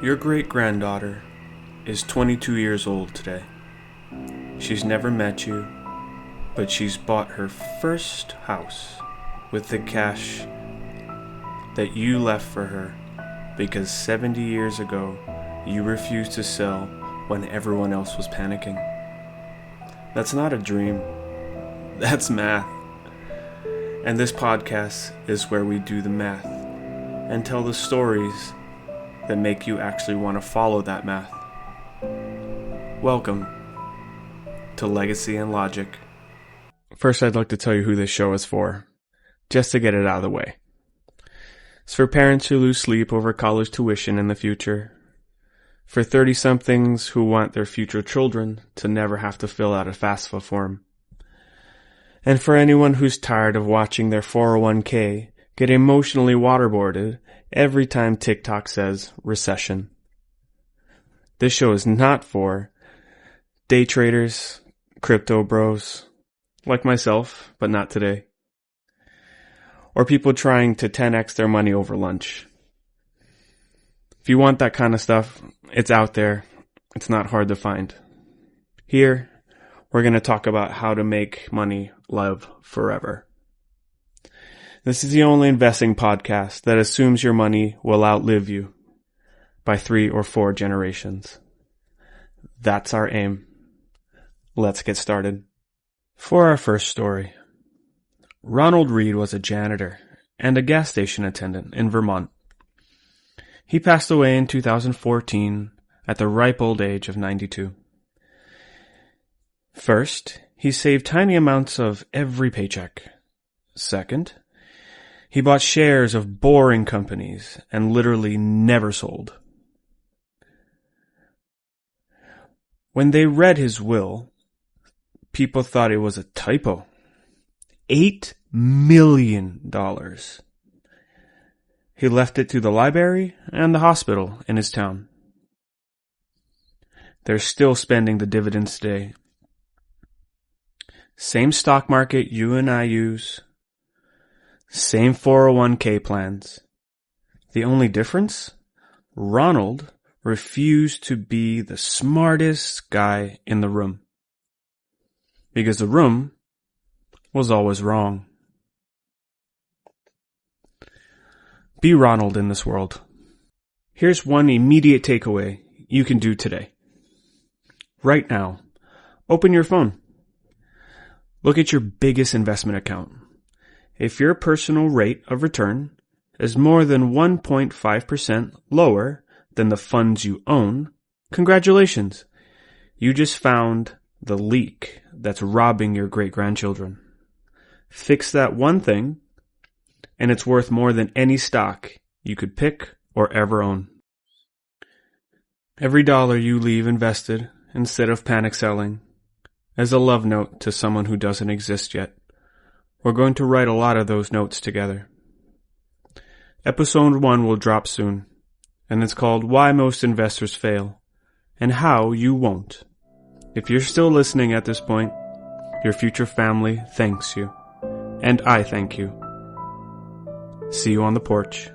Your great-granddaughter is 22 years old today. She's never met you, but she's bought her first house with the cash that you left for her because 70 years ago you refused to sell when everyone else was panicking. That's not a dream. That's math. And this podcast is where we do the math and tell the stories that make you actually want to follow that math. Welcome to Legacy and Logic. First, I'd like to tell you who this show is for, just to get it out of the way. It's for parents who lose sleep over college tuition in the future, for 30-somethings who want their future children to never have to fill out a FAFSA form, and for anyone who's tired of watching their 401k get emotionally waterboarded every time TikTok says recession. This show is not for day traders, crypto bros, like myself, but not today, or people trying to 10x their money over lunch. If you want that kind of stuff, it's out there. It's not hard to find. Here, we're going to talk about how to make money live forever. This is the only investing podcast that assumes your money will outlive you by 3 or 4 generations. That's our aim. Let's get started. For our first story, Ronald Reed was a janitor and a gas station attendant in Vermont. He passed away in 2014 at the ripe old age of 92. First, he saved tiny amounts of every paycheck. Second, he bought shares of boring companies and literally never sold. When they read his will, people thought it was a typo. $8 million. He left it to the library and the hospital in his town. They're still spending the dividends today. Same stock market you and I use. Same 401k plans. The only difference? Ronald refused to be the smartest guy in the room. Because the room was always wrong. Be Ronald in this world. Here's one immediate takeaway you can do today. Right now, open your phone. Look at your biggest investment account. If your personal rate of return is more than 1.5% lower than the funds you own, congratulations. You just found the leak that's robbing your great-grandchildren. Fix that one thing, and it's worth more than any stock you could pick or ever own. Every dollar you leave invested instead of panic selling is a love note to someone who doesn't exist yet. We're going to write a lot of those notes together. Episode 1 will drop soon, and it's called Why Most Investors Fail, and How You Won't. If you're still listening at this point, your future family thanks you, and I thank you. See you on the porch.